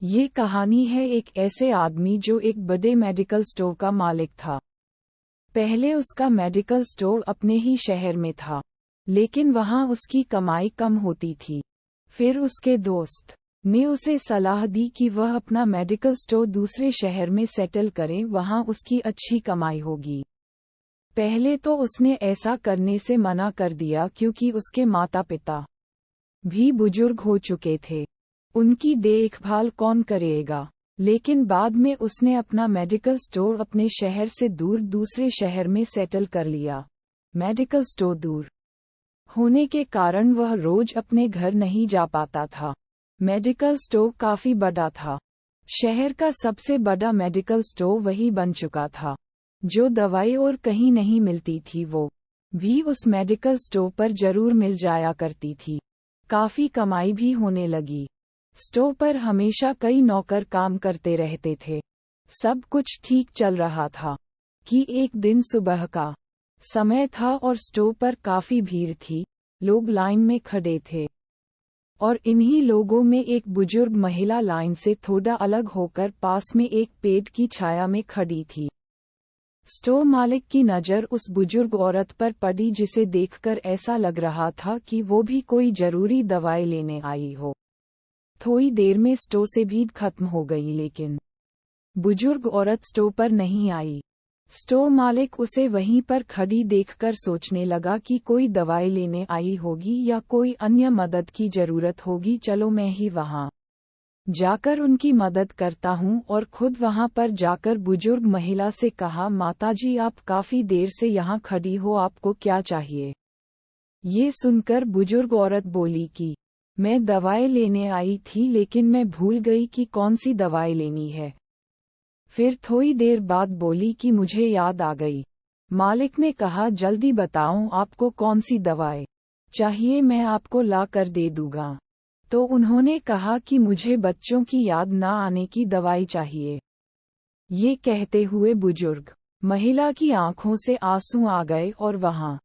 ये कहानी है एक ऐसे आदमी जो एक बड़े मेडिकल स्टोर का मालिक था। पहले उसका मेडिकल स्टोर अपने ही शहर में था, लेकिन वहाँ उसकी कमाई कम होती थी। फिर उसके दोस्त ने उसे सलाह दी कि वह अपना मेडिकल स्टोर दूसरे शहर में सेटल करे, वहाँ उसकी अच्छी कमाई होगी। पहले तो उसने ऐसा करने से मना कर दिया क्योंकि उसके माता पिता भी बुजुर्ग हो चुके थे। उनकी देखभाल कौन करेगा? लेकिन बाद में उसने अपना मेडिकल स्टोर अपने शहर से दूर दूसरे शहर में सेटल कर लिया। मेडिकल स्टोर दूर होने के कारण वह रोज अपने घर नहीं जा पाता था। मेडिकल स्टोर काफी बड़ा था। शहर का सबसे बड़ा मेडिकल स्टोर वही बन चुका था। जो दवाई और कहीं नहीं मिलती थी वो भी उस मेडिकल स्टोर पर जरूर मिल जाया करती थी। काफी कमाई भी होने लगी। स्टोर पर हमेशा कई नौकर काम करते रहते थे। सब कुछ ठीक चल रहा था कि एक दिन सुबह का समय था और स्टोर पर काफी भीड़ थी। लोग लाइन में खड़े थे और इन्हीं लोगों में एक बुजुर्ग महिला लाइन से थोड़ा अलग होकर पास में एक पेड़ की छाया में खड़ी थी। स्टोर मालिक की नज़र उस बुजुर्ग औरत पर पड़ी जिसे देखकर ऐसा लग रहा था कि वो भी कोई जरूरी दवाई लेने आई हो। थोड़ी देर में स्टोर से भीड़ खत्म हो गई, लेकिन बुजुर्ग औरत स्टोर पर नहीं आई। स्टोर मालिक उसे वहीं पर खड़ी देखकर सोचने लगा कि कोई दवाई लेने आई होगी या कोई अन्य मदद की जरूरत होगी। चलो मैं ही वहां जाकर उनकी मदद करता हूं। और खुद वहां पर जाकर बुजुर्ग महिला से कहा, माताजी आप काफी देर से यहाँ खड़ी हो, आपको क्या चाहिए? ये सुनकर बुजुर्ग औरत बोली कि मैं दवाई लेने आई थी, लेकिन मैं भूल गई कि कौन सी दवाई लेनी है। फिर थोड़ी देर बाद बोली कि मुझे याद आ गई। मालिक ने कहा, जल्दी बताओ आपको कौन सी दवाई चाहिए, मैं आपको ला कर दे दूंगा। तो उन्होंने कहा कि मुझे बच्चों की याद ना आने की दवाई चाहिए। ये कहते हुए बुजुर्ग महिला की आंखों से आंसू आ गए और वहां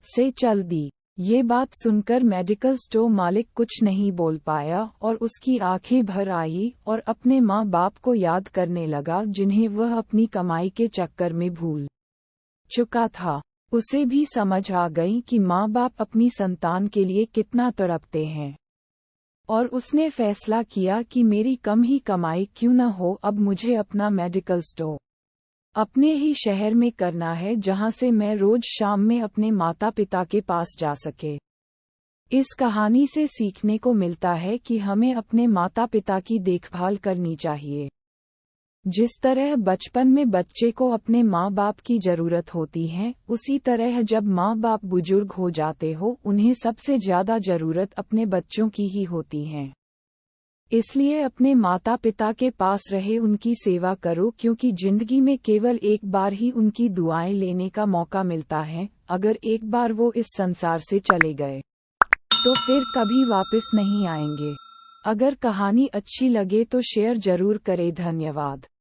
से चल दी। ये बात सुनकर मेडिकल स्टोर मालिक कुछ नहीं बोल पाया और उसकी आंखें भर आई और अपने माँ बाप को याद करने लगा, जिन्हें वह अपनी कमाई के चक्कर में भूल चुका था। उसे भी समझ आ गई कि माँ बाप अपनी संतान के लिए कितना तड़पते हैं, और उसने फैसला किया कि मेरी कम ही कमाई क्यों न हो, अब मुझे अपना मेडिकल स्टोर अपने ही शहर में करना है, जहां से मैं रोज शाम में अपने माता पिता के पास जा सके। इस कहानी से सीखने को मिलता है कि हमें अपने माता पिता की देखभाल करनी चाहिए। जिस तरह बचपन में बच्चे को अपने माँ बाप की जरूरत होती है, उसी तरह जब माँ बाप बुजुर्ग हो जाते हो, उन्हें सबसे ज्यादा जरूरत अपने बच्चों की ही होती है। इसलिए अपने माता पिता के पास रहे उनकी सेवा करो, क्योंकि जिंदगी में केवल एक बार ही उनकी दुआएं लेने का मौका मिलता है। अगर एक बार वो इस संसार से चले गए तो फिर कभी वापस नहीं आएंगे। अगर कहानी अच्छी लगे तो शेयर जरूर करें। धन्यवाद।